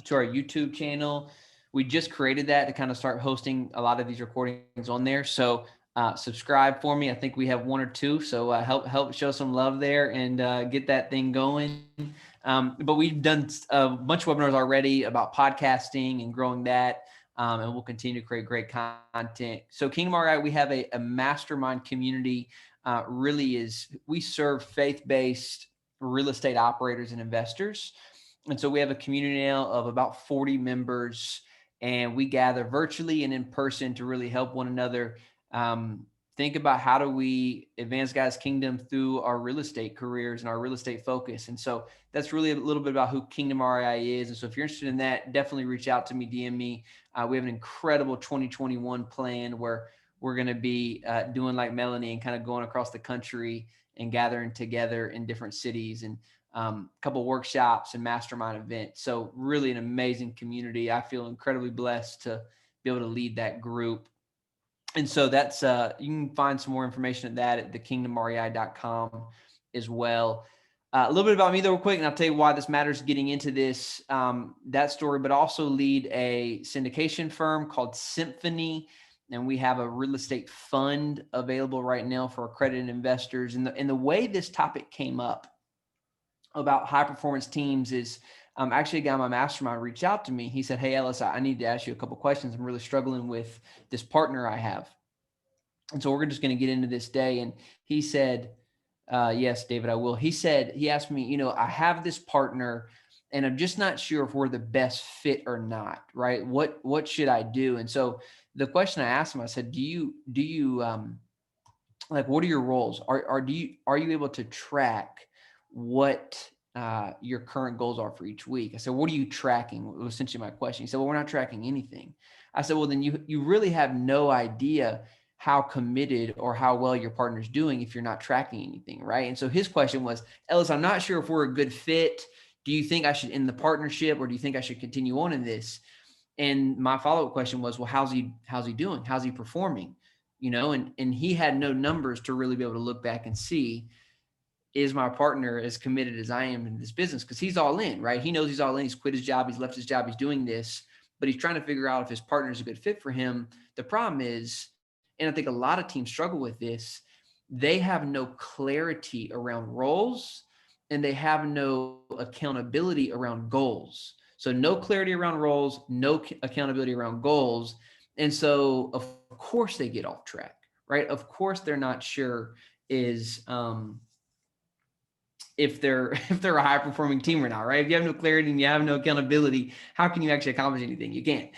to our YouTube channel. We just created that to kind of start hosting a lot of these recordings on there. So subscribe for me. I think we have one or two. So help show some love there and get that thing going. But we've done a bunch of webinars already about podcasting and growing that. And we'll continue to create great content. So Kingdom RI, we have a mastermind community. Really is we serve faith-based real estate operators and investors. And so we have a community now of about 40 members, and we gather virtually and in person to really help one another think about how do we advance God's kingdom through our real estate careers and our real estate focus. And so that's really a little bit about who Kingdom REI is. And so if you're interested in that, definitely reach out to me, DM me. We have an incredible 2021 plan where we're going to be doing like Melanie and kind of going across the country and gathering together in different cities and a couple of workshops and mastermind events. So really an amazing community. I feel incredibly blessed to be able to lead that group. And so that's, you can find some more information at that at thekingdomrei.com as well. A little bit about me though, real quick, and I'll tell you why this matters getting into this, that story, but also lead a syndication firm called Symphony. And we have a real estate fund available right now for accredited investors. And the way this topic came up about high performance teams is actually a guy in my mastermind reached out to me. He said, "Hey, Ellis, I need to ask you a couple questions. I'm really struggling with this partner I have." And so we're just going to get into this day. And he said, yes, David, I will. He said, he asked me, I have this partner and I'm just not sure if we're the best fit or not, right? What should I do? And so the question I asked him, I said, do you like, what are your roles? Are you able to track what your current goals are for each week? I said, what are you tracking? Was essentially my question. He said, well, we're not tracking anything. I said, well, then you really have no idea how committed or how well your partner's doing if you're not tracking anything, right? And so his question was, Ellis, I'm not sure if we're a good fit. Do you think I should end the partnership or do you think I should continue on in this? And my follow-up question was, well, how's he doing? How's he performing? And he had no numbers to really be able to look back and see, is my partner as committed as I am in this business? Because he's all in, right? He knows he's all in. He's quit his job. He's left his job. He's doing this, but he's trying to figure out if his partner is a good fit for him. The problem is, and I think a lot of teams struggle with this, they have no clarity around roles and they have no accountability around goals. So no clarity around roles, no accountability around goals. And so of course they get off track, right? Of course they're not sure is if they're if they're a high performing team or not, right? If you have no clarity and you have no accountability, how can you actually accomplish anything? You can't.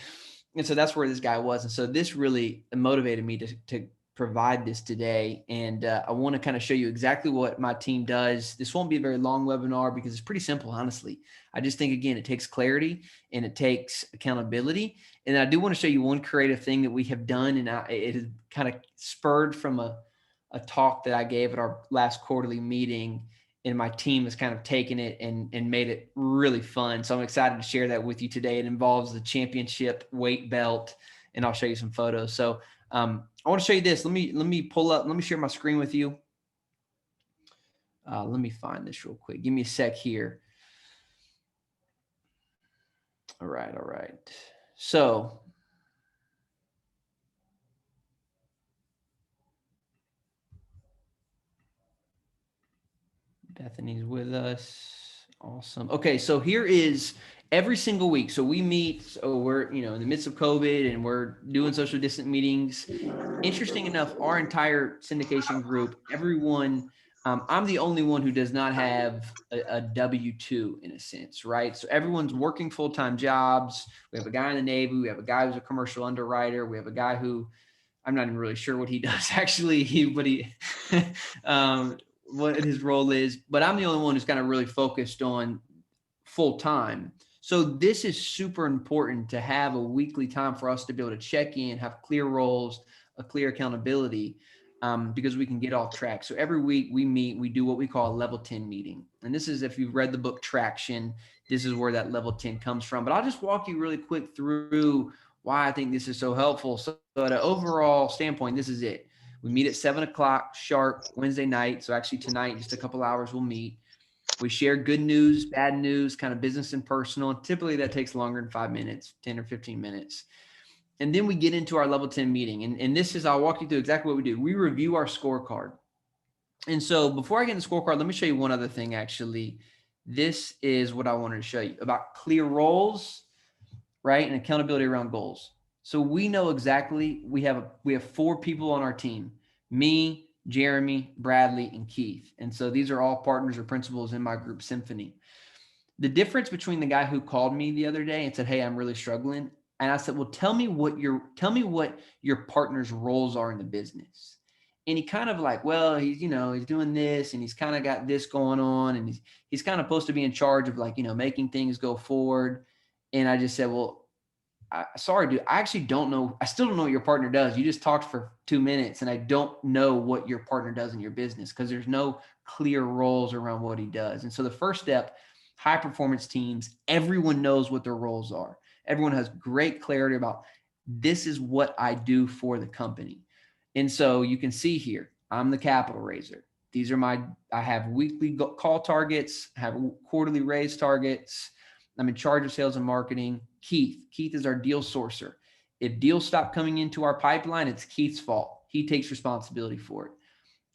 And so that's where this guy was. And so this really motivated me to provide this today. And I want to kind of show you exactly what my team does. This won't be a very long webinar because it's pretty simple, honestly. I just think, again, it takes clarity and it takes accountability. And I do want to show you one creative thing that we have done. And it is kind of spurred from a talk that I gave at our last quarterly meeting. And my team has kind of taken it and made it really fun. So I'm excited to share that with you today. It involves the championship weight belt, and I'll show you some photos. So I want to show you this. Let me pull up. Let me share my screen with you. Let me find this real quick. Give me a sec here. All right. So Bethany's with us. Awesome. Okay, so here is every single week. So we meet. So we're in the midst of COVID, and we're doing social distant meetings. Interesting enough, our entire syndication group, everyone. I'm the only one who does not have a W-2 in a sense, right? So everyone's working full-time jobs. We have a guy in the Navy. We have a guy who's a commercial underwriter. We have a guy who I'm not even really sure what he does actually, what his role is, but I'm the only one who's kind of really focused on full time. So this is super important to have a weekly time for us to be able to check in, have clear roles, a clear accountability, because we can get off track. So every week we meet, we do what we call a level 10 meeting. And this is, if you've read the book Traction, this is where that level 10 comes from. But I'll just walk you really quick through why I think this is so helpful. So at an overall standpoint, this is it. We meet at 7 o'clock sharp Wednesday night. So actually tonight, just a couple hours, we'll meet. We share good news, bad news, kind of business and personal. And typically that takes longer than 5 minutes, 10 or 15 minutes. And then we get into our level 10 meeting. And this is, I'll walk you through exactly what we do. We review our scorecard. And so before I get into the scorecard, let me show you one other thing, actually. This is what I wanted to show you about clear roles, right? And accountability around goals. So we know exactly, we have 4 people on our team, me, Jeremy, Bradley, and Keith. And so these are all partners or principals in my group Symphony. The difference between the guy who called me the other day and said, "Hey, I'm really struggling." And I said, "Well, tell me what your partner's roles are in the business." And he kind of like, "Well, he's doing this and he's kind of got this going on and he's kind of supposed to be in charge of making things go forward." And I just said, "Well, sorry, dude, I actually don't know. I still don't know what your partner does. You just talked for 2 minutes and I don't know what your partner does in your business because there's no clear roles around what he does." And so the first step, high performance teams, everyone knows what their roles are. Everyone has great clarity about this is what I do for the company. And so you can see here, I'm the capital raiser. These are I have weekly call targets, have quarterly raise targets. I'm in charge of sales and marketing. Keith is our deal sourcer. If deals stop coming into our pipeline, it's Keith's fault. He takes responsibility for it.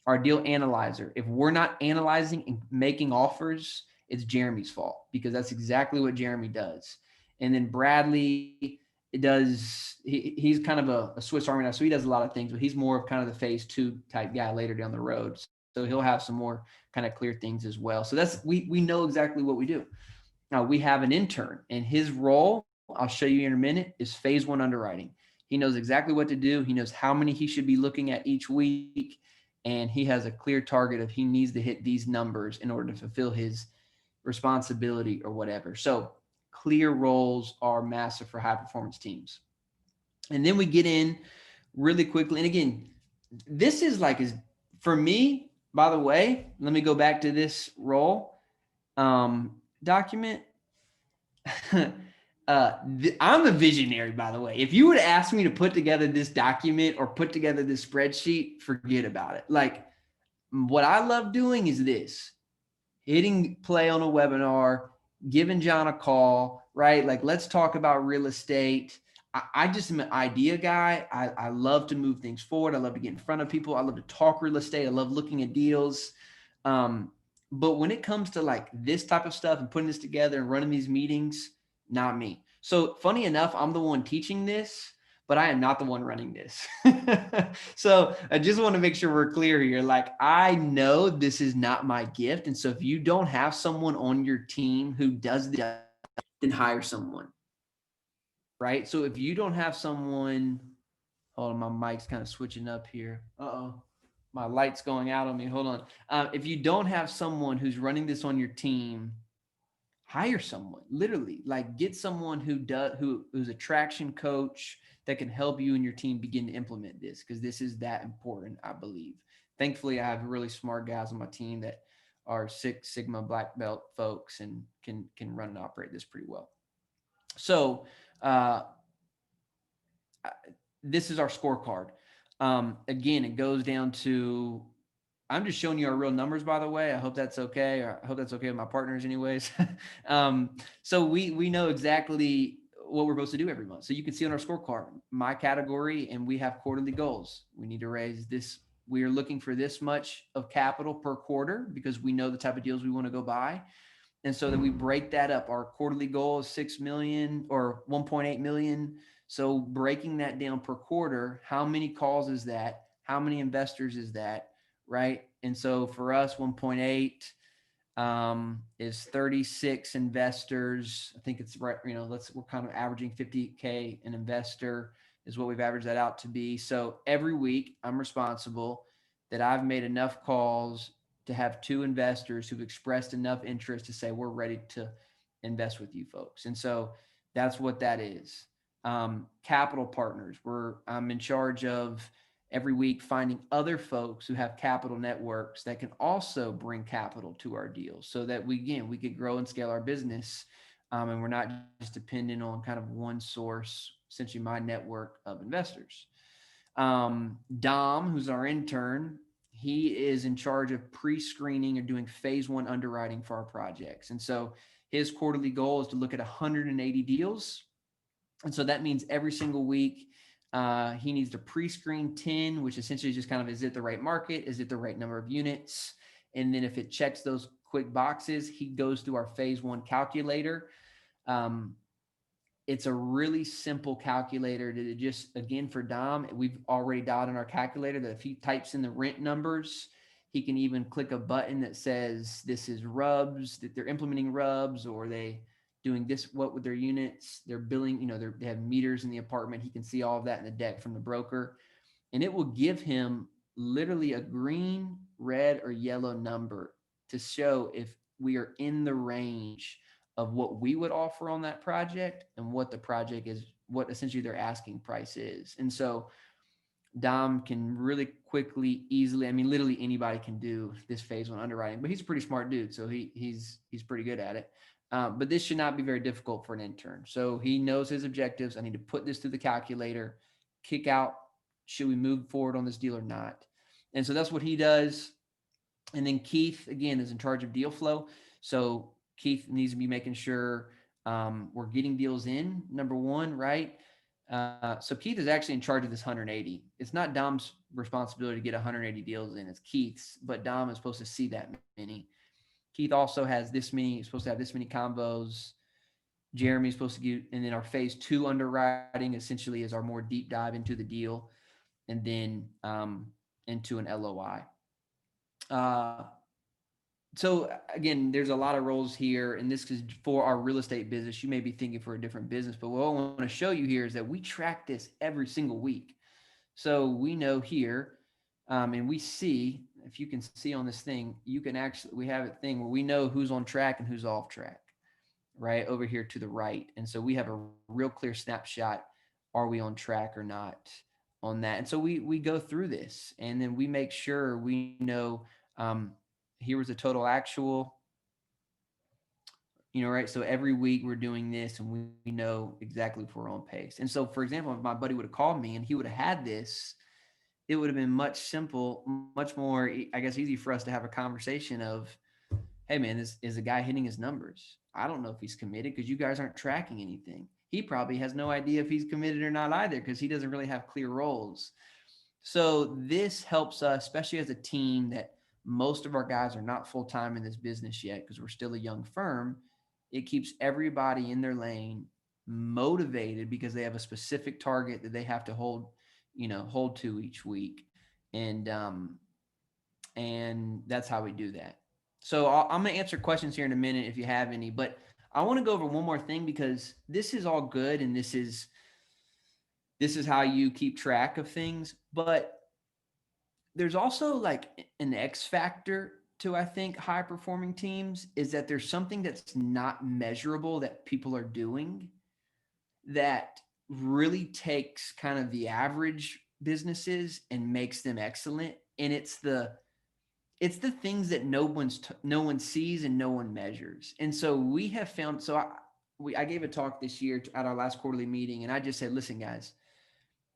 Our deal analyzer. If we're not analyzing and making offers, it's Jeremy's fault because that's exactly what Jeremy does. And then Bradley he's kind of a Swiss Army knife. So he does a lot of things, but he's more of kind of the phase 2 type guy later down the road. So he'll have some more kind of clear things as well. So we know exactly what we do. Now we have an intern and his role, I'll show you in a minute, is phase 1 underwriting. He knows exactly what to do. He knows how many he should be looking at each week. And he has a clear target of he needs to hit these numbers in order to fulfill his responsibility or whatever. So clear roles are massive for high performance teams. And then we get in really quickly. And again, this is for me, by the way, let me go back to this role document. I'm a visionary, by the way. If you would ask me to put together this document or put together this spreadsheet, forget about it. What I love doing is this: hitting play on a webinar, giving John a call, right? Let's talk about real estate. I just am an idea guy. I love to move things forward. I love to get in front of people. I love to talk real estate. I love looking at deals. But when it comes to this type of stuff and putting this together and running these meetings, not me. So funny enough, I'm the one teaching this, but I am not the one running this. So I just want to make sure we're clear here. I know this is not my gift. And so if you don't have someone on your team who does this, then hire someone, right? So if you don't have someone, hold on, my mic's kind of switching up here. Uh-oh, my light's going out on me. Hold on. If you don't have someone who's running this on your team, hire someone. Literally, get someone who's a traction coach that can help you and your team begin to implement this, because this is that important, I believe. Thankfully, I have really smart guys on my team that are Six Sigma black belt folks and can run and operate this pretty well. So this is our scorecard. Again, it goes down to, I'm just showing you our real numbers, by the way. I hope that's okay. I hope that's okay with my partners anyways. So we know exactly what we're supposed to do every month. So you can see on our scorecard, my category, and we have quarterly goals. We need to raise this. We are looking for this much of capital per quarter because we know the type of deals we want to go buy. And so that we break that up. Our quarterly goal is 6 million or 1.8 million. So breaking that down per quarter, how many calls is that? How many investors is that? Right. And so for us, 1.8 is 36 investors. I think it's right. We're kind of averaging 50K an investor is what we've averaged that out to be. So every week I'm responsible that I've made enough calls to have 2 investors who've expressed enough interest to say, we're ready to invest with you folks. And so that's what that is. Capital partners, I'm in charge of every week finding other folks who have capital networks that can also bring capital to our deals so that we could grow and scale our business. And we're not just dependent on kind of one source, essentially my network of investors. Dom, who's our intern, he is in charge of pre-screening or doing phase one underwriting for our projects. And so his quarterly goal is to look at 180 deals. And so that means every single week, he needs to pre-screen 10, which essentially is just kind of, is it the right market? Is it the right number of units? And then if it checks those quick boxes, he goes through our phase one calculator. It's a really simple calculator to just, again, for Dom, we've already dialed in our calculator that if he types in the rent numbers, he can even click a button that says this is RUBS, that they're implementing RUBS, or they doing this, what with their units, they're billing, they have meters in the apartment. He can see all of that in the deck from the broker, and it will give him literally a green, red, or yellow number to show if we are in the range of what we would offer on that project and what the project is, what essentially their asking price is. And so Dom can really quickly, easily, I mean, literally anybody can do this phase one underwriting, but he's a pretty smart dude. So he's pretty good at it. But this should not be very difficult for an intern. So he knows his objectives. I need to put this through the calculator, kick out, should we move forward on this deal or not? And so that's what he does. And then Keith, again, is in charge of deal flow. So Keith needs to be making sure we're getting deals in, number one, right? So Keith is actually in charge of this 180. It's not Dom's responsibility to get 180 deals in. It's Keith's, but Dom is supposed to see that many. Keith also has this many, he's supposed to have this many combos. Jeremy's supposed to get, and then our phase two underwriting essentially is our more deep dive into the deal, and then into an LOI. So again, there's a lot of roles here, and this is for our real estate business. You may be thinking for a different business, but what I want to show you here is that we track this every single week. So we know here, and we see, if you can see on this thing, you can actually, we have a thing where we know who's on track and who's off track, right over here to the right. And so we have a real clear snapshot. Are we on track or not on that? And so we go through this, and then we make sure we know, here was a total actual, right? So every week we're doing this, and we know exactly if we're on pace. And so, for example, if my buddy would have called me and he would have had this, it would have been much more, I guess, easy for us to have a conversation of, hey man, this is a guy hitting his numbers. I don't know if he's committed because you guys aren't tracking anything. He probably has no idea if he's committed or not either, because he doesn't really have clear roles. So this helps us, especially as a team that most of our guys are not full-time in this business yet because we're still a young firm. It keeps everybody in their lane motivated because they have a specific target that they have to hold to each week. And that's how we do that. So I'm going to answer questions here in a minute if you have any, but I want to go over one more thing, because this is all good and this is how you keep track of things, but there's also like an X factor to, I think, high performing teams, is that there's something that's not measurable that people are doing that really takes kind of the average businesses and makes them excellent. And it's the things that no one sees and no one measures. And so we have found, I gave a talk this year at our last quarterly meeting, and I just said, listen, guys,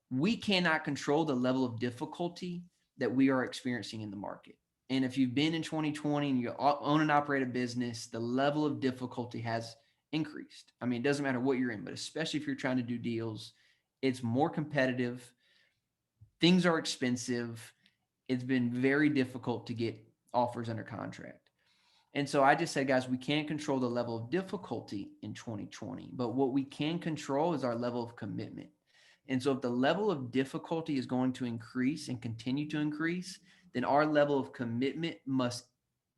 we cannot control the level of difficulty that we are experiencing in the market. And if you've been in 2020 and you own and operate a business, the level of difficulty has increased. I mean, it doesn't matter what you're in, but especially if you're trying to do deals, it's more competitive. Things are expensive. It's been very difficult to get offers under contract. And so I just said, guys, we can't control the level of difficulty in 2020, but what we can control is our level of commitment. And so if the level of difficulty is going to increase and continue to increase, then our level of commitment must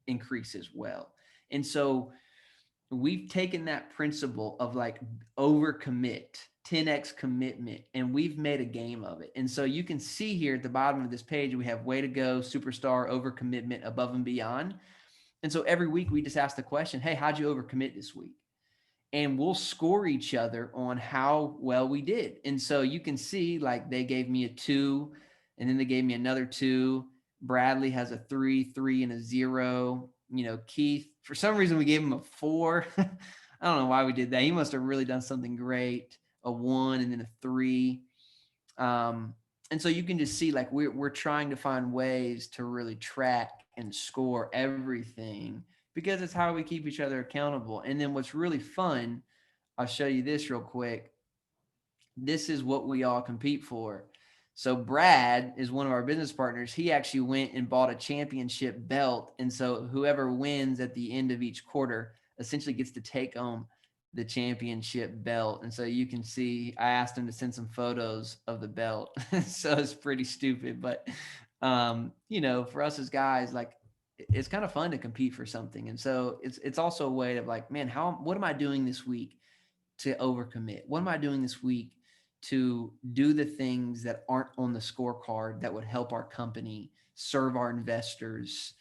increase as well. And so we've taken that principle of like overcommit, 10x commitment, and we've made a game of it. And so you can see here at the bottom of this page, we have way to go, superstar, overcommitment, above and beyond. And so every week we just ask the question, hey, how'd you overcommit this week? And we'll score each other on how well we did. And so you can see, like, they gave me a 2, and then they gave me another 2. Bradley has a 3, 3, and a 0. Keith, for some reason, we gave him a 4. I don't know why we did that. He must have really done something great. A 1 and then a 3. And so you can just see like we're trying to find ways to really track and score everything because it's how we keep each other accountable. And then what's really fun, I'll show you this real quick. This is what we all compete for. So Brad is one of our business partners. He actually went and bought a championship belt. And so whoever wins at the end of each quarter essentially gets to take home the championship belt. And so you can see, I asked him to send some photos of the belt. So it's pretty stupid, but for us as guys, like it's kind of fun to compete for something. And so it's also a way of like, man, what am I doing this week to overcommit? What am I doing this week to do the things that aren't on the scorecard that would help our company, serve our investors,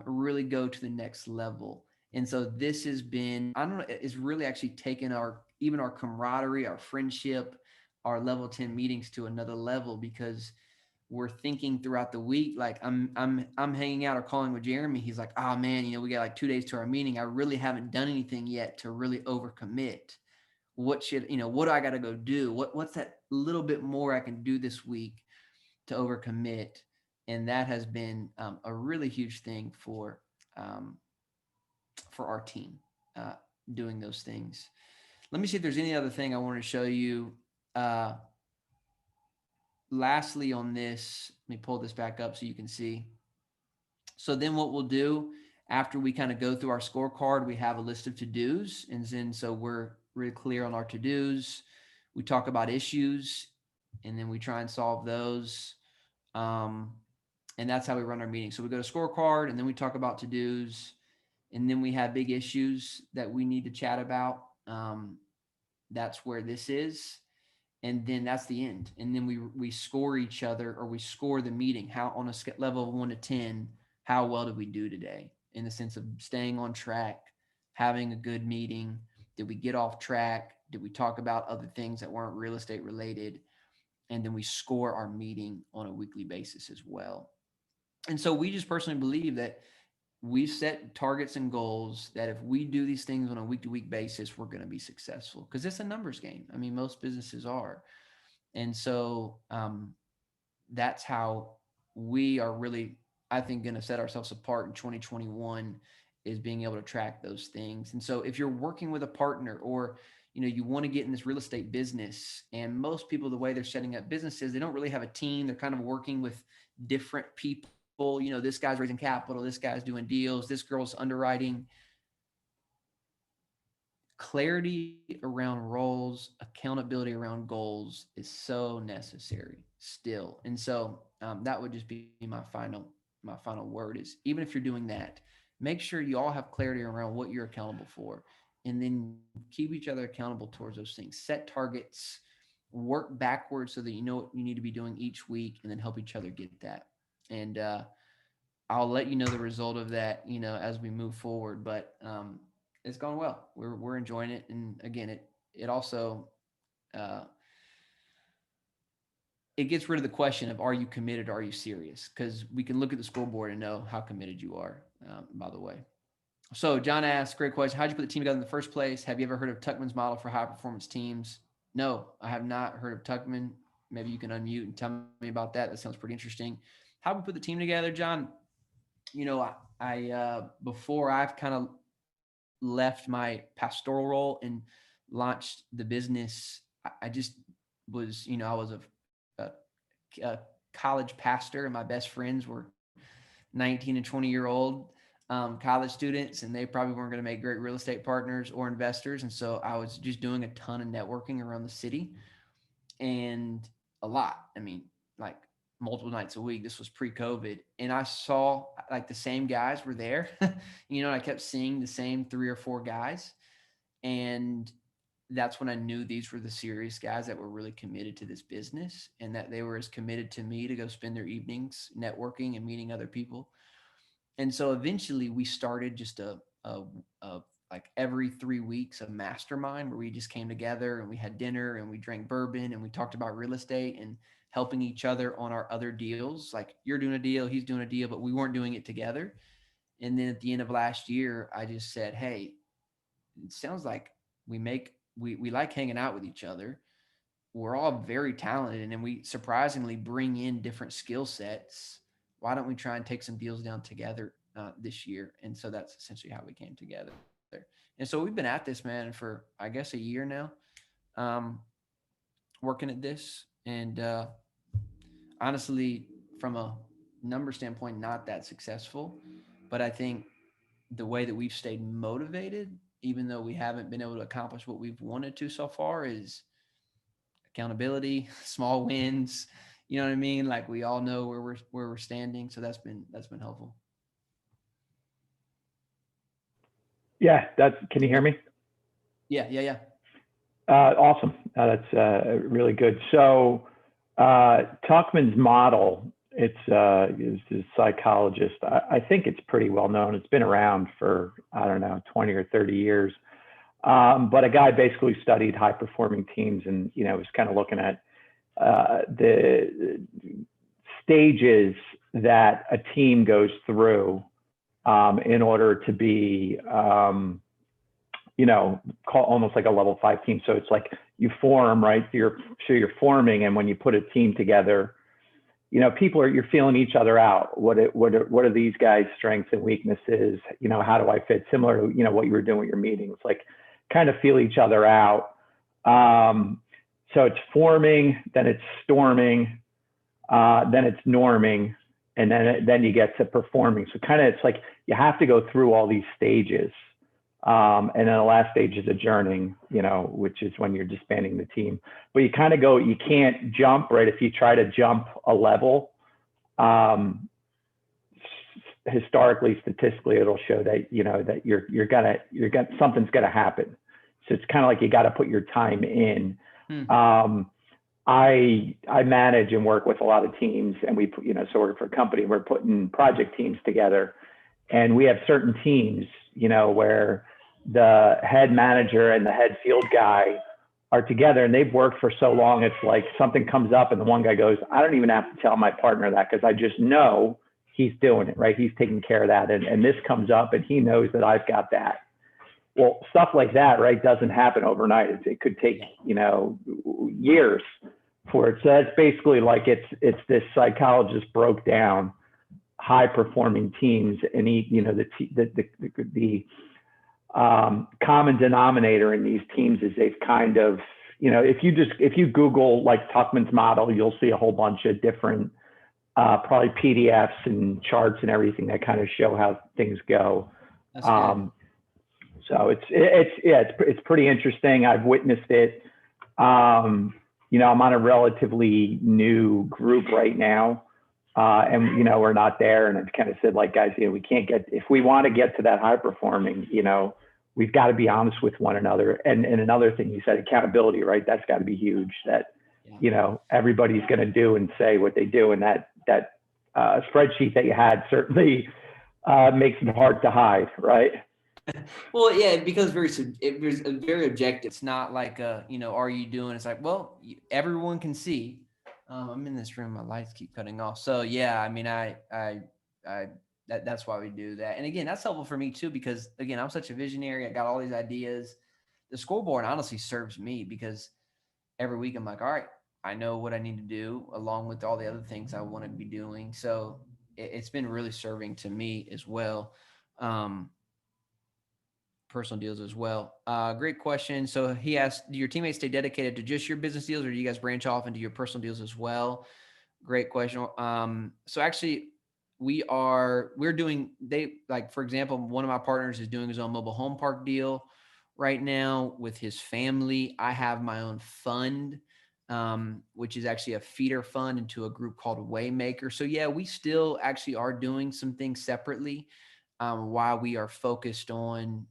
really go to the next level? And so this has been, I don't know, it's really actually taken even our camaraderie, our friendship, our level 10 meetings to another level because we're thinking throughout the week. Like I'm hanging out or calling with Jeremy. He's like, oh man, we got like 2 days to our meeting. I really haven't done anything yet to really overcommit. What do I got to go do? What's that little bit more I can do this week to overcommit? And that has been a really huge thing um, for our team, uh, doing those things. Let me see if there's any other thing I want to show you. Uh, Lastly on this, let me pull this back up so you can see. So then what we'll do after we kind of go through our scorecard, we have a list of to-dos. And then so we're really clear on our to-dos. We talk about issues and then we try and solve those. Um, and that's how we run our meetings. So we go to scorecard and then we talk about to-dos. And then we have big issues that we need to chat about. That's where this is. And then that's the end. And then we score each other, or we score the meeting. How, on a level of 1 to 10, how well did we do today in the sense of staying on track, having a good meeting? Did we get off track? Did we talk about other things that weren't real estate related? And then we score our meeting on a weekly basis as well. And so we just personally believe that we set targets and goals that if we do these things on a week to week basis, we're going to be successful because it's a numbers game. I mean, most businesses are. And so that's how we are really, I think, going to set ourselves apart in 2021, is being able to track those things. And so if you're working with a partner, or you want to get in this real estate business, and most people, the way they're setting up businesses, they don't really have a team. They're kind of working with different people. This guy's raising capital, this guy's doing deals, this girl's underwriting. Clarity around roles, accountability around goals is so necessary still. And so that would just be my final word is, even if you're doing that, make sure you all have clarity around what you're accountable for, and then keep each other accountable towards those things. Set targets, work backwards so that you know what you need to be doing each week, and then help each other get that. And I'll let you know the result of that, as we move forward. But it's gone well. We're enjoying it, and again, it also uh, it gets rid of the question of, are you committed? Or are you serious? Because we can look at the scoreboard and know how committed you are. By the way, so John asks, great question. How'd you put the team together in the first place? Have you ever heard of Tuckman's model for high performance teams? No, I have not heard of Tuckman. Maybe you can unmute and tell me about that. That sounds pretty interesting. How we put the team together, John? I before I've kind of left my pastoral role and launched the business, I just was, I was a college pastor, and my best friends were 19 and 20-year-old college students, and they probably weren't going to make great real estate partners or investors. And so I was just doing a ton of networking around the city, and a lot. I mean, like multiple nights a week. This was pre-COVID, and I saw like the same guys were there. And I kept seeing the same 3 or 4 guys, and that's when I knew these were the serious guys that were really committed to this business, and that they were as committed to me to go spend their evenings networking and meeting other people. And so eventually we started just a like every 3 weeks a mastermind where we just came together and we had dinner and we drank bourbon and we talked about real estate and helping each other on our other deals. Like, you're doing a deal, he's doing a deal, but we weren't doing it together. And then at the end of last year, I just said, hey, it sounds like we like hanging out with each other. we're all very talented and we surprisingly bring in different skill sets. Why don't we try and take some deals down together this year? And so that's essentially how we came together. And so we've been at this, man, for I guess a year now, um, working at this. And honestly, from a number standpoint, not that successful. But I think the way that we've stayed motivated, even though we haven't been able to accomplish what we've wanted to so far, is accountability, small wins. You know what I mean? Like we all know where we're standing. So that's been helpful. Yeah, can you hear me? Yeah, yeah, yeah. Awesome. That's really good. So, Tuckman's model, is a psychologist. I think it's pretty well known. It's been around for, I don't know, 20 or 30 years. But a guy basically studied high performing teams and, was kind of looking at the stages that a team goes through in order to be, almost like a level 5 team. So it's like you form, right? You're forming, and when you put a team together, you're feeling each other out. What are these guys' strengths and weaknesses? How do I fit? Similar to what you were doing with your meetings, like kind of feel each other out. So it's forming, then it's storming, then it's norming, and then you get to performing. So kind of it's like you have to go through all these stages. And then the last stage is adjourning, which is when you're disbanding the team. But you kind of you can't jump, right? If you try to jump a level, historically, statistically, it'll show that, that something's gonna happen. So it's kind of like you got to put your time in. I manage and work with a lot of teams, and we, so we're for a company, we're putting project teams together, and we have certain teams, where the head manager and the head field guy are together and they've worked for so long. It's like something comes up and the one guy goes, I don't even have to tell my partner that because I just know he's doing it, right? He's taking care of that. And this comes up and he knows that I've got that. Well, stuff like that, right, doesn't happen overnight. It could take, years for it. So that's basically like it's this psychologist broke down high performing teams, and the common denominator in these teams is they've kind of, if you Google like Tuckman's model, you'll see a whole bunch of different probably PDFs and charts and everything that kind of show how things go. That's good. So it's pretty interesting. I've witnessed it. I'm on a relatively new group right now. And, we're not there. And I've kind of said, like, guys, we can't if we want to get to that high performing, we've got to be honest with one another. And another thing you said, accountability, right? That's got to be huge, that, everybody's going to do and say what they do. And that spreadsheet that you had certainly makes it hard to hide, right? Well, yeah, because it was very objective. It's not like are you doing? It's like, well, everyone can see. I'm in this room. My lights keep cutting off. So yeah, I mean, that's why we do that. And again, that's helpful for me too, because again, I'm such a visionary. I got all these ideas. The scoreboard honestly serves me because every week I'm like, all right, I know what I need to do along with all the other things I want to be doing. So it's been really serving to me as well. Personal deals as well. Great question. So he asked, do your teammates stay dedicated to just your business deals, or do you guys branch off into your personal deals as well? Great question. So actually we're doing, like, for example, one of my partners is doing his own mobile home park deal right now with his family. I have my own fund, which is actually a feeder fund into a group called Waymaker. So yeah, we still actually are doing some things separately, while we are focused on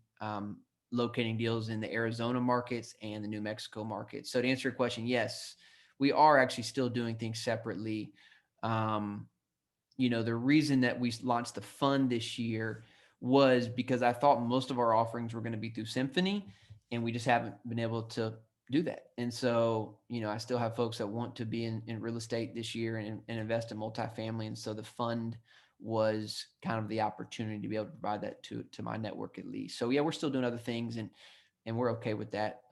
locating deals in the Arizona markets and the New Mexico markets. So to answer your question, yes, we are actually still doing things separately. The reason that we launched the fund this year was because I thought most of our offerings were going to be through Symphony, and we just haven't been able to do that. And so, I still have folks that want to be in real estate this year and invest in multifamily. And so the fund was kind of the opportunity to be able to provide that to my network at least. So yeah, we're still doing other things, and we're okay with that.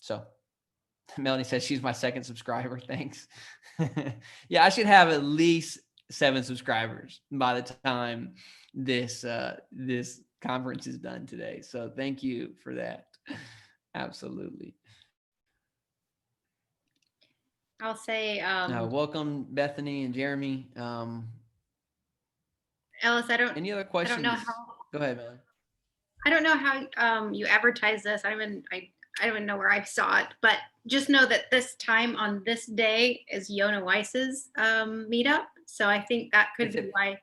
So Melanie says she's my second subscriber. Thanks. Yeah, I should have at least 7 subscribers by the time this conference is done today. So thank you for that. Absolutely. I'll say, Welcome Bethany and Jeremy. Ellis, Any other I questions? don't know how, Go ahead, Melanie. I don't know how you advertise this. I don't even know where I saw it, but just know that this time on this day is Yona Weiss's meetup. So I think that could Is be it? why.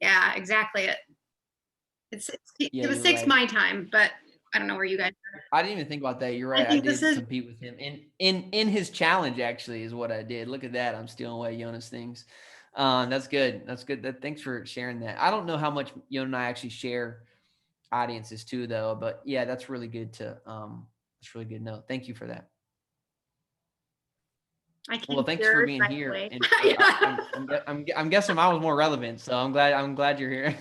Yeah, exactly. It Yeah, was you're 6 right. my time, but I don't know where you guys are. I didn't even think about that. You're right. I think did this is- compete with him in his challenge. Actually, is what I did. Look at that. I'm stealing away Yona's things. That's good. That's good. Thanks for sharing that. I don't know how much Yona and I actually share audiences too, though. But yeah, that's really good to. That's really good to know. Thank you for that. I can't Well, thanks hear, for being by the here. way. And I'm guessing I was more relevant, so I'm glad you're here.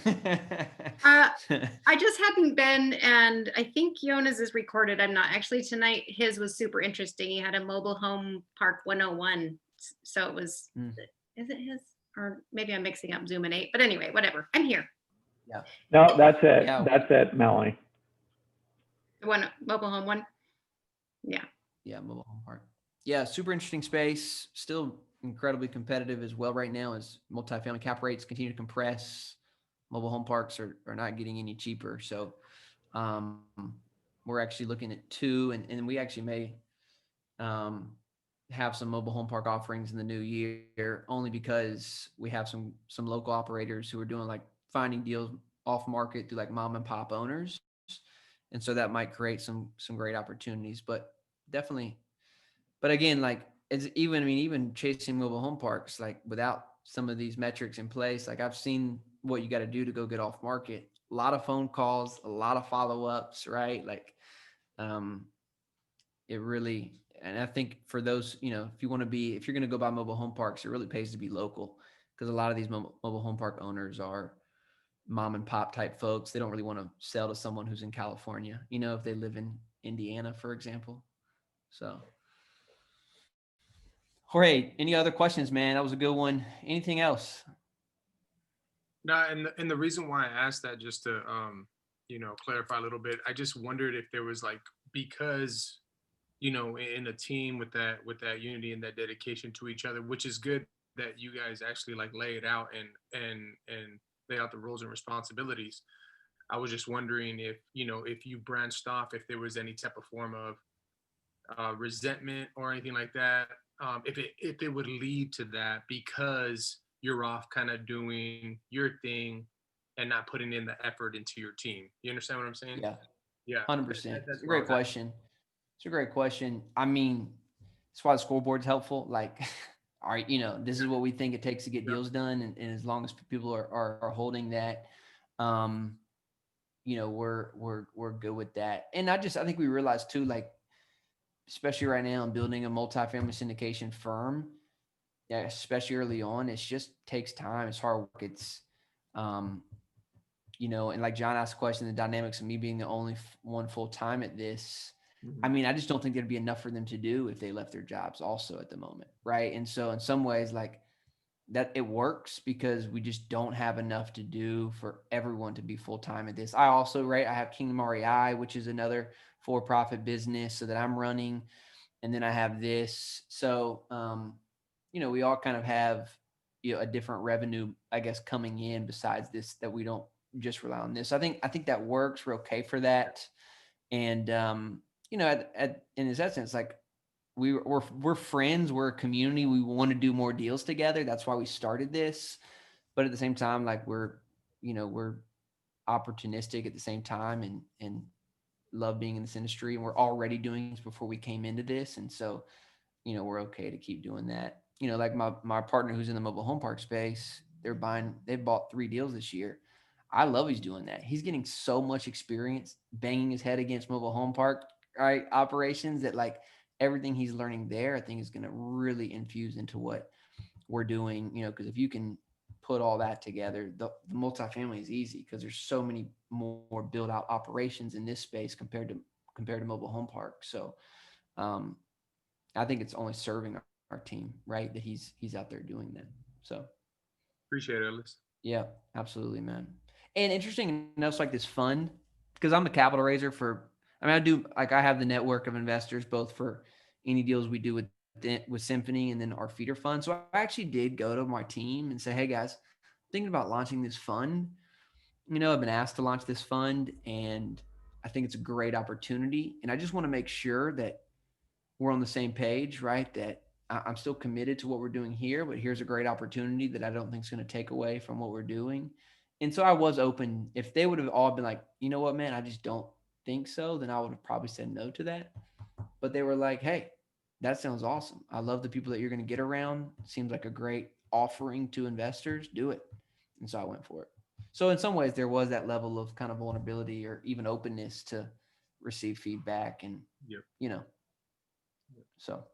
I just hadn't been, and I think Yona's is recorded. I'm not actually tonight. His was super interesting. He had a mobile home park 101. So it was, is it his? Or maybe I'm mixing up Zoom and 8. But anyway, whatever. I'm here. Yeah. No, that's it. Yeah. That's it, Melanie. The one mobile home one. Yeah. Yeah, mobile home park. Yeah, super interesting space. Still incredibly competitive as well right now as multifamily cap rates continue to compress. Mobile home parks are not getting any cheaper. So we're actually looking at 2, and we actually may have some mobile home park offerings in the new year, only because we have some local operators who are doing like finding deals off market through like mom and pop owners. And so that might create some great opportunities, but definitely. But again, like it's even chasing mobile home parks, like without some of these metrics in place, like I've seen what you got to do to go get off market. A lot of phone calls, a lot of follow-ups, right? Like it really, and I think for those, if you're going to go buy mobile home parks, it really pays to be local, because a lot of these mobile home park owners are mom and pop type folks. They don't really want to sell to someone who's in California, if they live in Indiana, for example. So, Jorge, any other questions, man? That was a good one. Anything else? No, and the reason why I asked that, just to clarify a little bit, I just wondered if there was like, because in a team with that unity and that dedication to each other, which is good that you guys actually like lay it out and lay out the roles and responsibilities. I was just wondering if if you branched off, if there was any type of form of resentment or anything like that, if it would lead to that because you're off kind of doing your thing and not putting in the effort into your team. You understand what I'm saying? Yeah, 100%. It's a where I great was at. question. It's a great question. I mean, that's why the scoreboard's helpful. Like, all right, this is what we think it takes to get deals done, and as long as people are holding that, we're good with that. And I think we realize too, like, especially right now, in building a multifamily syndication firm, yeah, especially early on, it just takes time. It's hard work. It's, and like John asked a question, the dynamics of me being the only one full time at this. I mean, I just don't think there'd be enough for them to do if they left their jobs also at the moment. Right. And so in some ways, like that, it works because we just don't have enough to do for everyone to be full time at this. I also, I have Kingdom REI, which is another for-profit business so that I'm running. And then I have this. So, we all kind of have, a different revenue, I guess, coming in besides this, that we don't just rely on this. I think that works. We're okay for that. And, in this essence, like we're friends, we're a community. We want to do more deals together. That's why we started this. But at the same time, like we're opportunistic at the same time and love being in this industry. And we're already doing this before we came into this. And so, we're okay to keep doing that. Like my partner who's in the mobile home park space, they've bought 3 deals this year. I love he's doing that. He's getting so much experience banging his head against mobile home park operations that like everything he's learning there, I think is going to really infuse into what we're doing, because if you can put all that together, the multifamily is easy because there's so many more build out operations in this space compared to mobile home parks. So, I think it's only serving our team, right? That he's out there doing that. So Appreciate it, Ellis. yeah, absolutely, man. And interesting enough, like this fund, because I'm the capital raiser for. I mean, I do like I have the network of investors both for any deals we do with Symphony and then our feeder fund. So I actually did go to my team and say, hey guys, thinking about launching this fund. I've been asked to launch this fund, and I think it's a great opportunity. And I just want to make sure that we're on the same page, right? That I'm still committed to what we're doing here, but here's a great opportunity that I don't think is going to take away from what we're doing. And so I was open. If they would have all been like, you know what, man, I just don't think so, then I would have probably said no to that. But they were like, hey, that sounds awesome. I love the people that you're going to get around. Seems like a great offering to investors. Do it. And so I went for it. So in some ways, there was that level of kind of vulnerability or even openness to receive feedback and, so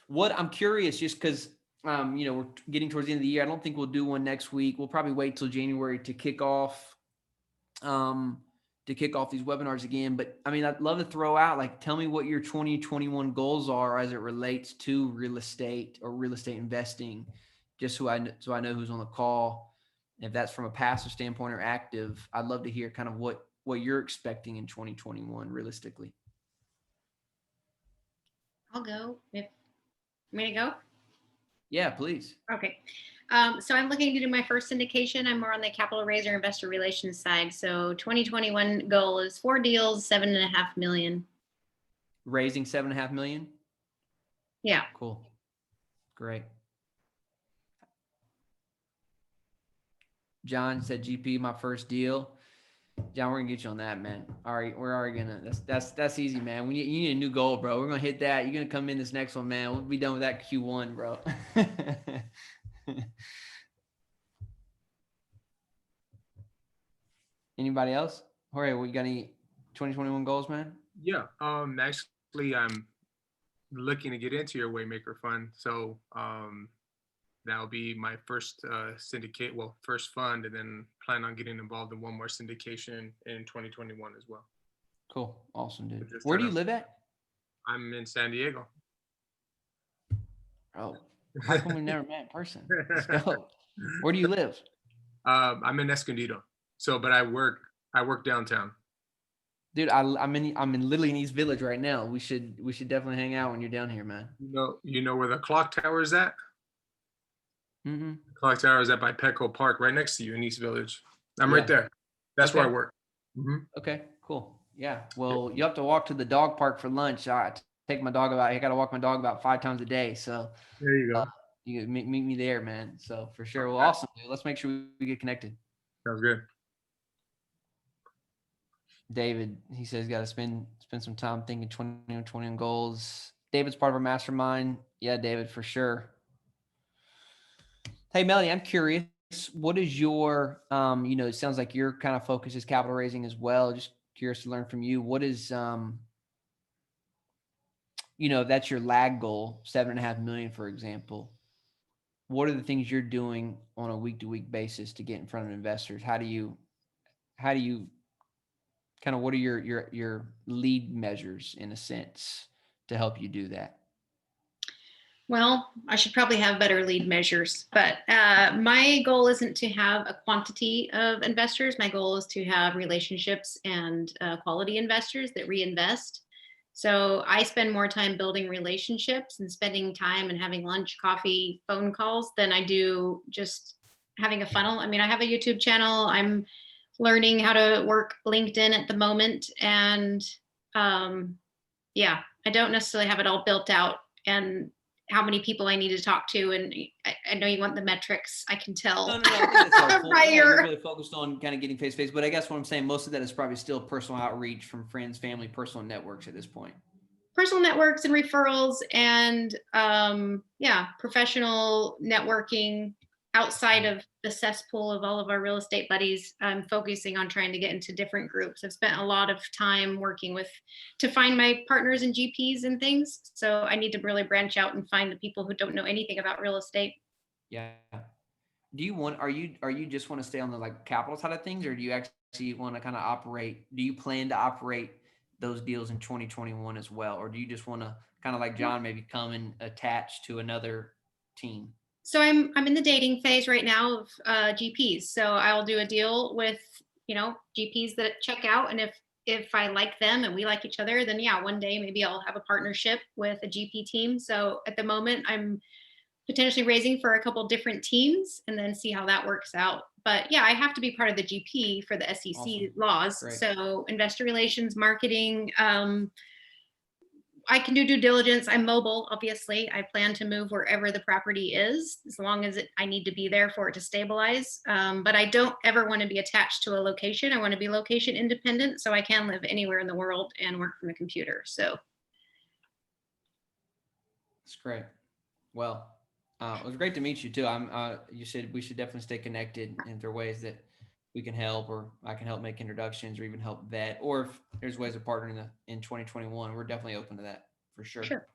what I'm curious, just because, we're getting towards the end of the year. I don't think we'll do one next week. We'll probably wait till January to kick off these webinars again. But I mean, I'd love to throw out, like, tell me what your 2021 goals are as it relates to real estate or real estate investing, just so I know who's on the call. If that's from a passive standpoint or active, I'd love to hear kind of what you're expecting in 2021 realistically. I'll go. If you want me to go? Yeah, please. Okay. So I'm looking to do my first syndication. I'm more on the capital raiser investor relations side. So 2021 goal is 4 deals, 7.5 million. Raising 7.5 million? Yeah. Cool. Great. John said, GP, my first deal. John, we're gonna get you on that, man. All right, we're already gonna. That's easy, man. You need a new goal, bro. We're gonna hit that. You're gonna come in this next one, man. We'll be done with that Q1, bro. Anybody else? Jorge, we got any 2021 goals, man? Yeah. Actually, I'm looking to get into your Waymaker fund, so that'll be my first first fund, and then plan on getting involved in one more syndication in 2021 as well. Cool. Awesome, dude. Where do you live at? I'm in San Diego. Oh, how come we never met in person? Let's go. Where do you live? I'm in Escondido. But I work downtown. Dude, I'm in literally in East Village right now. We should definitely hang out when you're down here, man. You know where the clock tower is at? Mm-hmm. The clock tower is at by Petco Park, right next to you in East Village. I'm right there. That's where I work. Mm-hmm. Okay, cool. Yeah. Well, you have to walk to the dog park for lunch. I take my dog I got to walk my dog about 5 times a day. So there you go. You can meet me there, man. So for sure. Well, awesome, dude. Let's make sure we get connected. Sounds good. David, he says, got to spend some time thinking 2021 goals. David's part of our mastermind. Yeah, David, for sure. Hey, Melody, I'm curious. What is your, it sounds like your kind of focus is capital raising as well. Just curious to learn from you. What is, that's your lag goal, 7.5 million, for example. What are the things you're doing on a week-to-week basis to get in front of investors? How do you kind of, what are your lead measures in a sense to help you do that? Well, I should probably have better lead measures, but my goal isn't to have a quantity of investors. My goal is to have relationships and quality investors that reinvest. So I spend more time building relationships and spending time and having lunch, coffee, phone calls than I do just having a funnel. I mean, I have a YouTube channel. I'm learning how to work LinkedIn at the moment. And I don't necessarily have it all built out and how many people I need to talk to. And I know you want the metrics. I can tell. No, I think that's helpful. Yeah, you're really focused on kind of getting face-to-face, but I guess what I'm saying, most of that is probably still personal outreach from friends, family, personal networks at this point. Personal networks and referrals and professional networking outside of the cesspool of all of our real estate buddies. I'm focusing on trying to get into different groups. I've spent a lot of time working to find my partners and GPs and things. So I need to really branch out and find the people who don't know anything about real estate. Yeah. Are you just want to stay on the like capital side of things, or do you actually want to kind of operate? Do you plan to operate those deals in 2021 as well? Or do you just want to kind of like John, maybe come and attach to another team? So I'm in the dating phase right now of GPs. So I'll do a deal with, GPs that check out, and if I like them and we like each other, then yeah, one day maybe I'll have a partnership with a GP team. So at the moment, I'm potentially raising for a couple different teams and then see how that works out. But yeah, I have to be part of the GP for the SEC Awesome. laws. Great. So investor relations, marketing, I can do due diligence. I'm mobile, obviously. I plan to move wherever the property is, as long as I need to be there for it to stabilize. But I don't ever want to be attached to a location. I want to be location independent, so I can live anywhere in the world and work from a computer. So that's great. Well, it was great to meet you too. You said we should definitely stay connected, and if there are ways that we can help, or I can help make introductions, or even help vet, or if there's ways of partnering in 2021, we're definitely open to that for sure. Sure.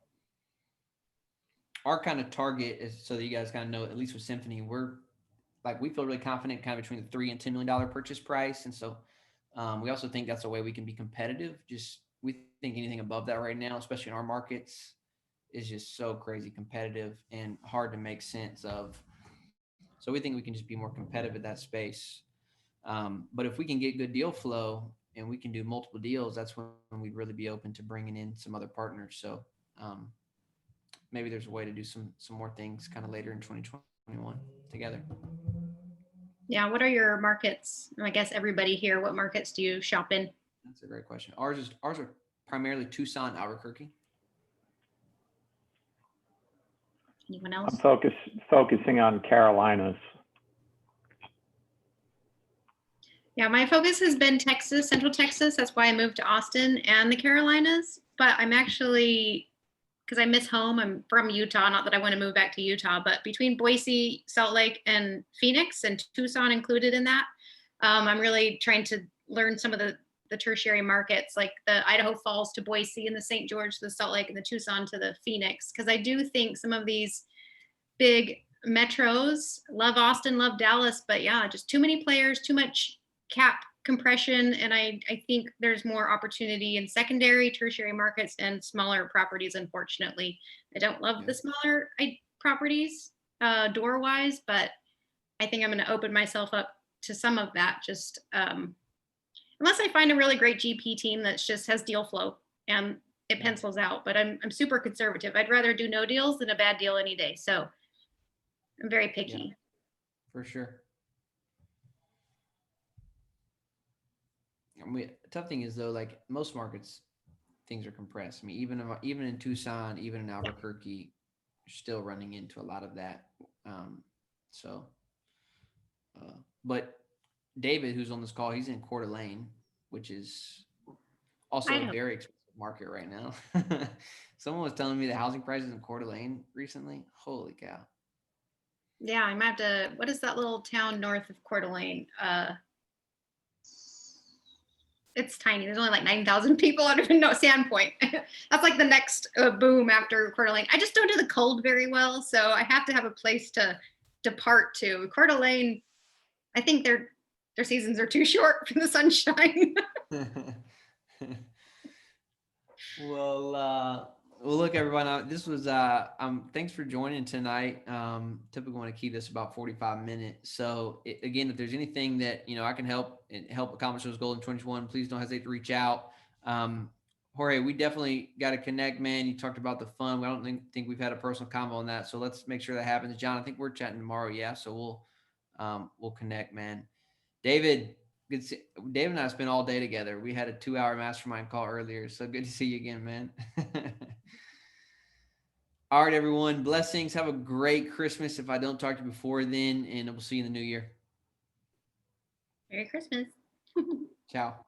Our kind of target is, so that you guys kind of know, at least with Symphony, we feel really confident kind of between the $3 and $10 million purchase price. And so we also think that's a way we can be competitive. We think anything above that right now, especially in our markets, is just so crazy competitive and hard to make sense of. So we think we can just be more competitive at that space. But if we can get good deal flow and we can do multiple deals, that's when we'd really be open to bringing in some other partners. So maybe there's a way to do some more things kind of later in 2021 together. Yeah. What are your markets? I guess everybody here, what markets do you shop in? That's a great question. Ours are primarily Tucson, Albuquerque. Anyone else? I'm focusing on Carolinas. Yeah, my focus has been Texas, Central Texas. That's why I moved to Austin and the Carolinas. But I'm actually, because I miss home, I'm from Utah. Not that I want to move back to Utah, but between Boise, Salt Lake, and Phoenix, and Tucson included in that, I'm really trying to learn some of the tertiary markets, like the Idaho Falls to Boise, and the St. George to the Salt Lake, and the Tucson to the Phoenix. Because I do think some of these big metros, love Austin, love Dallas, but yeah, just too many players, too much cap compression, and I think there's more opportunity in secondary, tertiary markets, and smaller properties. Unfortunately, I don't love the smaller properties door wise, but I think I'm going to open myself up to some of that, just unless I find a really great GP team that just has deal flow and it pencils out. But I'm super conservative. I'd rather do no deals than a bad deal any day. So I'm very picky. Yeah, for sure. Tough thing is though, like most markets, things are compressed. I mean, even in Tucson, even in Albuquerque, you're still running into a lot of that. But David, who's on this call, he's in Coeur d'Alene, which is also a very expensive market right now. Someone was telling me the housing prices in Coeur d'Alene recently. Holy cow. Yeah, I might have to, what is that little town north of Coeur d'Alene? It's tiny. There's only like 9,000 people. I don't even know. Sandpoint. That's like the next boom after Coeur d'Alene. I just don't do the cold very well, so I have to have a place to depart to. Coeur d'Alene, I think their seasons are too short for the sunshine. Well, look, everyone. This was thanks for joining tonight. Typically want to keep this about 45 minutes. So again, if there's anything that I can help accomplish those goals in 2021, please don't hesitate to reach out. Jorge, we definitely got to connect, man. You talked about the fun. I don't think we've had a personal combo on that, so let's make sure that happens. John, I think we're chatting tomorrow. Yeah, so we'll connect, man. David. Dave and I spent all day together. We had a 2-hour mastermind call earlier. So good to see you again, man. All right, everyone. Blessings. Have a great Christmas if I don't talk to you before then, and we'll see you in the new year. Merry Christmas. Ciao.